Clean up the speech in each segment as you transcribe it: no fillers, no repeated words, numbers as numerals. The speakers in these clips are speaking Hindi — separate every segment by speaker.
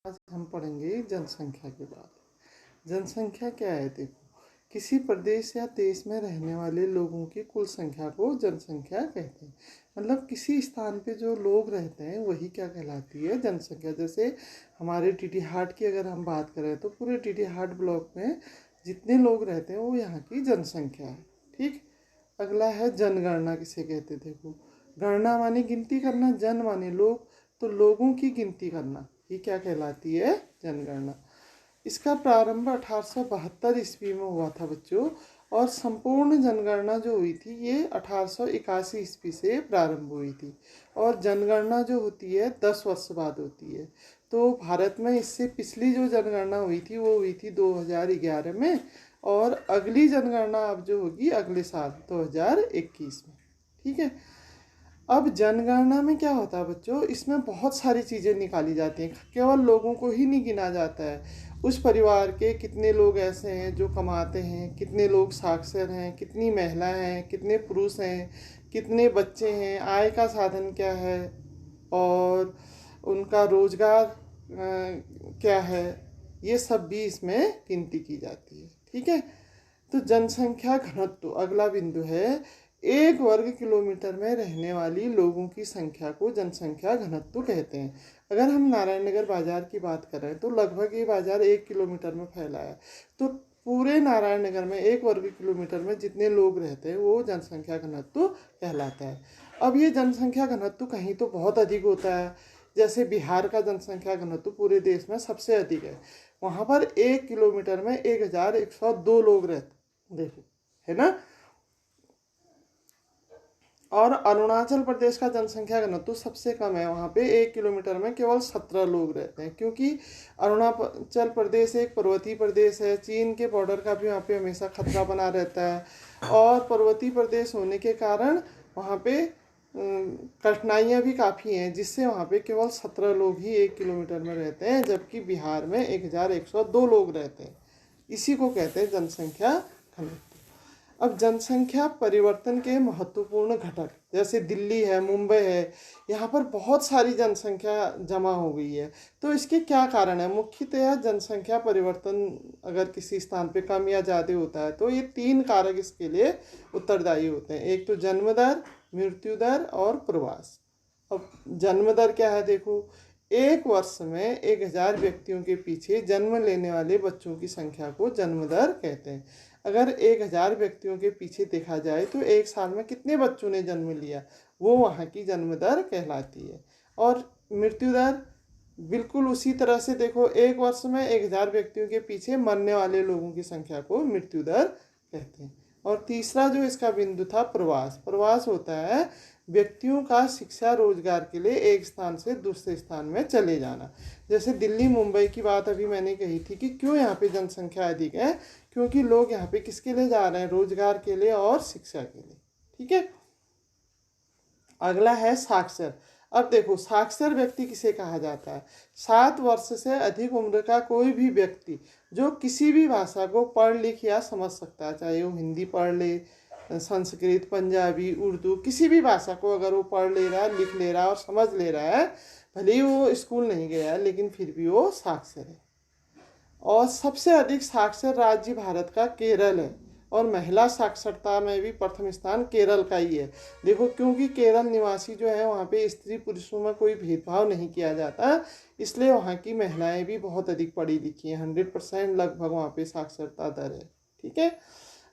Speaker 1: आज हम पढ़ेंगे जनसंख्या के बारे में। जनसंख्या क्या है? देखो, किसी प्रदेश या देश में रहने वाले लोगों की कुल संख्या को जनसंख्या कहते हैं। मतलब किसी स्थान पे जो लोग रहते हैं वही क्या कहलाती है? जनसंख्या। जैसे हमारे टीटीहाट की अगर हम बात करें तो पूरे टीटीहाट ब्लॉक में जितने लोग रहते हैं वो यहाँ की जनसंख्या है। ठीक। अगला है जनगणना किसे कहते हैं? देखो, गणना माने गिनती करना, जन माने लोग, तो लोगों की गिनती करना, ये क्या कहलाती है? जनगणना। इसका प्रारंभ 1872 ईस्वी में हुआ था बच्चों, और संपूर्ण जनगणना जो हुई थी ये 1881 ईस्वी से प्रारंभ हुई थी। और जनगणना जो होती है 10 वर्ष बाद होती है। तो भारत में इससे पिछली जो जनगणना हुई थी वो हुई थी 2011 में, और अगली जनगणना अब जो होगी अगले साल 2021 में। ठीक है। अब जनगणना में क्या होता है बच्चों, इसमें बहुत सारी चीज़ें निकाली जाती हैं। केवल लोगों को ही नहीं गिना जाता है, उस परिवार के कितने लोग ऐसे हैं जो कमाते हैं, कितने लोग साक्षर हैं, कितनी महिलाएं हैं, कितने पुरुष हैं, कितने बच्चे हैं, आय का साधन क्या है, और उनका रोजगार क्या है, ये सब भी इसमें गिनती की जाती है। ठीक है। तो जनसंख्या घनत्व अगला बिंदु है। 1 वर्ग किलोमीटर में रहने वाली लोगों की संख्या को जनसंख्या घनत्व कहते हैं। अगर हम नारायण नगर बाजार की बात करें तो लगभग ये बाजार 1 किलोमीटर में फैला है। तो पूरे नारायण नगर में 1 वर्ग किलोमीटर में जितने लोग रहते हैं वो जनसंख्या घनत्व कहलाता है। अब ये जनसंख्या घनत्व कहीं तो बहुत अधिक होता है, जैसे बिहार का जनसंख्या घनत्व पूरे देश में सबसे अधिक है। वहाँ पर 1 किलोमीटर में 1102 लोग रहते, देखो, है ना। और अरुणाचल प्रदेश का जनसंख्या घनत्व सबसे कम है, वहाँ पे 1 किलोमीटर में केवल 17 लोग रहते हैं, क्योंकि अरुणाचल प्रदेश एक पर्वतीय प्रदेश है। चीन के बॉर्डर का भी वहाँ पे हमेशा खतरा बना रहता है, और पर्वतीय प्रदेश होने के कारण वहाँ पे कठिनाइयाँ भी काफ़ी हैं, जिससे वहाँ पे केवल 17 लोग ही 1 किलोमीटर में रहते हैं, जबकि बिहार में 1102 लोग रहते हैं। इसी को कहते हैं जनसंख्या घनत्व। अब जनसंख्या परिवर्तन के महत्वपूर्ण घटक, जैसे दिल्ली है, मुंबई है, यहाँ पर बहुत सारी जनसंख्या जमा हो गई है। तो इसके क्या कारण है? मुख्यतः जनसंख्या परिवर्तन अगर किसी स्थान पे कम या ज़्यादा होता है तो ये 3 कारक इसके लिए उत्तरदायी होते हैं। एक तो जन्म दर, मृत्यु दर और प्रवास। अब जन्म दर क्या है? देखो, एक वर्ष में 1000 व्यक्तियों के पीछे जन्म लेने वाले बच्चों की संख्या को जन्म दर कहते हैं। अगर 1000 व्यक्तियों के पीछे देखा जाए तो एक साल में कितने बच्चों ने जन्म लिया, वो वहाँ की जन्म दर कहलाती है। और मृत्यु दर बिल्कुल उसी तरह से, देखो, एक वर्ष में 1000 व्यक्तियों के पीछे मरने वाले लोगों की संख्या को मृत्यु दर कहते हैं। और तीसरा जो इसका बिंदु था प्रवास। प्रवास होता है व्यक्तियों का शिक्षा रोजगार के लिए एक स्थान से दूसरे स्थान में चले जाना। जैसे दिल्ली मुंबई की बात अभी मैंने कही थी कि क्यों यहाँ पे जनसंख्या अधिक है, क्योंकि लोग यहाँ पे किसके लिए जा रहे हैं? रोजगार के लिए और शिक्षा के लिए। ठीक है। अगला है साक्षर। अब देखो, साक्षर व्यक्ति किसे कहा जाता है? 7 वर्ष से अधिक उम्र का कोई भी व्यक्ति जो किसी भी भाषा को पढ़ लिख या समझ सकता है, चाहे वो हिंदी पढ़ ले, संस्कृत, पंजाबी, उर्दू, किसी भी भाषा को अगर वो पढ़ ले रहा है, लिख ले रहा है और समझ ले रहा है, भले ही वो स्कूल नहीं गया है लेकिन फिर भी वो साक्षर है। और सबसे अधिक साक्षर राज्य भारत का केरल है, और महिला साक्षरता में भी प्रथम स्थान केरल का ही है। देखो, क्योंकि केरल निवासी जो है वहाँ पे स्त्री पुरुषों में कोई भेदभाव नहीं किया जाता, इसलिए वहाँ की महिलाएं भी बहुत अधिक पढ़ी लिखी हैं। 100% लगभग वहाँ पे साक्षरता दर है। ठीक है।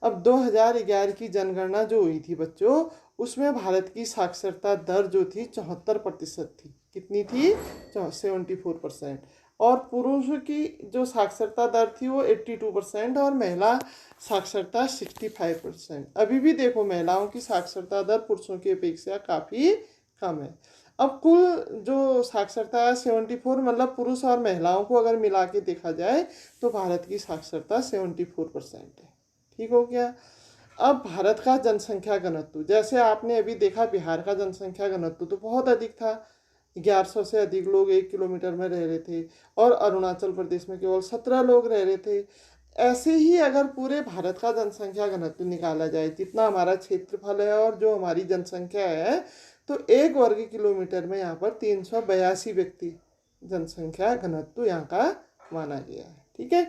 Speaker 1: अब 2011 की जनगणना जो हुई थी बच्चों, उसमें भारत की साक्षरता दर जो थी 74% थी। कितनी थी? 74%। और पुरुषों की जो साक्षरता दर थी वो 82%, और महिला साक्षरता 65%। अभी भी देखो, महिलाओं की साक्षरता दर पुरुषों की अपेक्षा काफ़ी कम है। अब कुल जो साक्षरता है 74, मतलब पुरुष और महिलाओं को अगर मिला के देखा जाए तो भारत की साक्षरता 74% है। ठीक हो गया। अब भारत का जनसंख्या घनत्व, जैसे आपने अभी देखा बिहार का जनसंख्या घनत्व तो बहुत अधिक था, 1100 से अधिक लोग 1 किलोमीटर में रह रहे थे, और अरुणाचल प्रदेश में केवल 17 लोग रह रहे थे। ऐसे ही अगर पूरे भारत का जनसंख्या घनत्व निकाला जाए, जितना हमारा क्षेत्रफल है और जो हमारी जनसंख्या है, तो 1 वर्ग किलोमीटर में यहाँ पर 382 व्यक्ति जनसंख्या घनत्व यहाँ का माना गया है। ठीक है,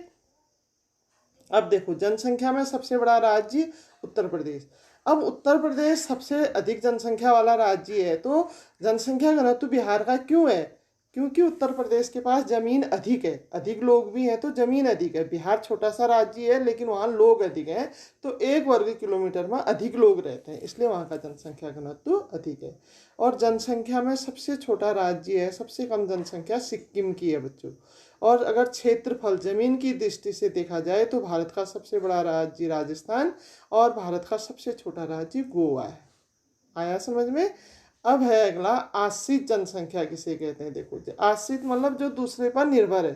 Speaker 1: अब देखो जनसंख्या में सबसे बड़ा राज्य उत्तर प्रदेश। अब उत्तर प्रदेश सबसे अधिक जनसंख्या वाला राज्य है, तो जनसंख्या घनत्व बिहार का क्यों है? क्योंकि उत्तर प्रदेश के पास जमीन अधिक है, अधिक लोग भी हैं तो जमीन अधिक है। बिहार छोटा सा राज्य है लेकिन वहाँ लोग अधिक हैं, तो 1 वर्ग किलोमीटर में अधिक लोग रहते हैं, इसलिए वहाँ का जनसंख्या घनत्व अधिक है। और जनसंख्या में सबसे छोटा राज्य है, सबसे कम जनसंख्या सिक्किम की है बच्चों। और अगर क्षेत्रफल जमीन की दृष्टि से देखा जाए तो भारत का सबसे बड़ा राज्य राजस्थान और भारत का सबसे छोटा राज्य गोवा है। आया समझ में? अब है अगला आश्रित जनसंख्या किसे कहते हैं। देखो आश्रित मतलब जो दूसरे पर निर्भर है,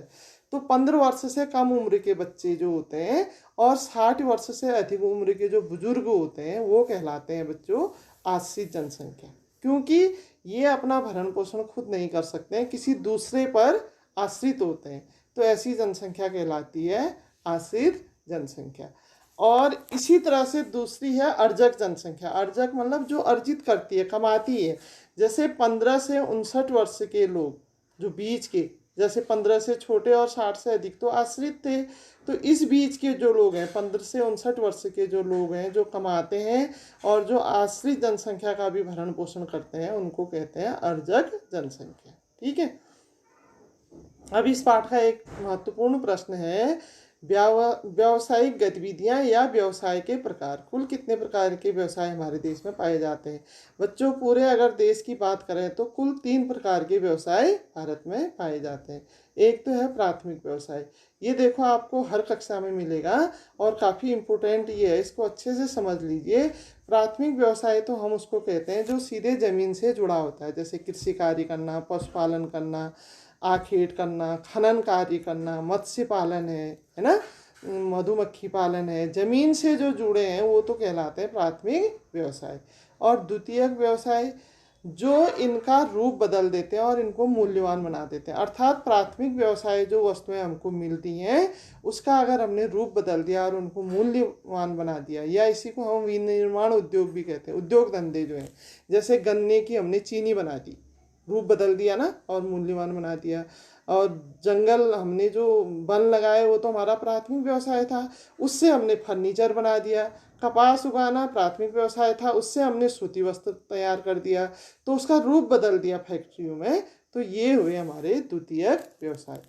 Speaker 1: तो 15 वर्ष से कम उम्र के बच्चे जो होते हैं और 60 वर्ष से अधिक उम्र के जो बुजुर्ग होते हैं वो कहलाते हैं बच्चों आश्रित जनसंख्या। क्योंकि ये अपना भरण पोषण खुद नहीं कर सकते हैं, किसी दूसरे पर आश्रित होते हैं, तो ऐसी जनसंख्या कहलाती है आश्रित जनसंख्या। और इसी तरह से दूसरी है अर्जक जनसंख्या। अर्जक मतलब जो अर्जित करती है, कमाती है। जैसे 15 से 59 वर्ष के लोग जो बीच के, जैसे 15 से छोटे और 60 से अधिक तो आश्रित थे, तो इस बीच के जो लोग हैं 15 से 59 वर्ष के जो लोग हैं जो कमाते हैं और जो आश्रित जनसंख्या का भी भरण पोषण करते हैं उनको कहते हैं अर्जक जनसंख्या। ठीक है, अब इस पाठ का एक महत्वपूर्ण प्रश्न है, व्यावसायिक गतिविधियां या व्यवसाय के प्रकार। कुल कितने प्रकार के व्यवसाय हमारे देश में पाए जाते हैं? बच्चों पूरे अगर देश की बात करें तो कुल 3 प्रकार के व्यवसाय भारत में पाए जाते हैं। एक तो है प्राथमिक व्यवसाय, ये देखो आपको हर कक्षा में मिलेगा और काफ़ी इम्पोर्टेंट ये है, इसको अच्छे से समझ लीजिए। प्राथमिक व्यवसाय तो हम उसको कहते हैं जो सीधे ज़मीन से जुड़ा होता है, जैसे कृषि कार्य करना, पशुपालन करना, आखेट करना, खनन कार्य करना, मत्स्य पालन है ना, मधुमक्खी पालन है, जमीन से जो जुड़े हैं वो तो कहलाते हैं प्राथमिक व्यवसाय। और द्वितीयक व्यवसाय जो इनका रूप बदल देते हैं और इनको मूल्यवान बना देते हैं। अर्थात प्राथमिक व्यवसाय जो वस्तुएं हमको मिलती हैं उसका अगर हमने रूप बदल दिया और उनको मूल्यवान बना दिया, या इसी को हम विनिर्माण उद्योग भी कहते हैं, उद्योग धंधे जो हैं, जैसे गन्ने की हमने चीनी बना दी, रूप बदल दिया ना और मूल्यवान बना दिया। और जंगल हमने जो वन लगाए वो तो हमारा प्राथमिक व्यवसाय था, उससे हमने फर्नीचर बना दिया। कपास उगाना प्राथमिक व्यवसाय था, उससे हमने सूती वस्त्र तैयार कर दिया, तो उसका रूप बदल दिया फैक्ट्रियों में। तो ये हुए हमारे द्वितीयक व्यवसाय।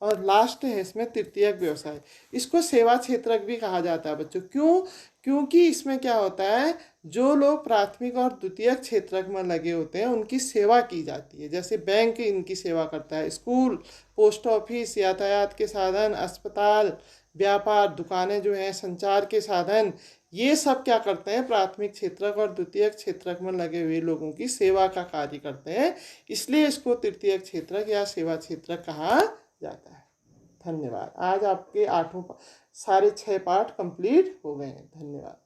Speaker 1: और लास्ट है इसमें तृतीयक व्यवसाय, इसको सेवा क्षेत्रक भी कहा जाता है बच्चों। क्यों? क्योंकि इसमें क्या होता है, जो लोग प्राथमिक और द्वितीयक क्षेत्रक में लगे होते हैं उनकी सेवा की जाती है। जैसे बैंक इनकी सेवा करता है, स्कूल, पोस्ट ऑफिस, यातायात के साधन, अस्पताल, व्यापार, दुकानें जो हैं, संचार के साधन, ये सब क्या करते हैं, प्राथमिक क्षेत्रक और द्वितीयक क्षेत्रक में लगे हुए लोगों की सेवा का कार्य करते हैं, इसलिए इसको तृतीयक क्षेत्रक या सेवा क्षेत्रक कहा जाता है। धन्यवाद। आज आपके सारे 6 पाठ कंप्लीट हो गए हैं। धन्यवाद।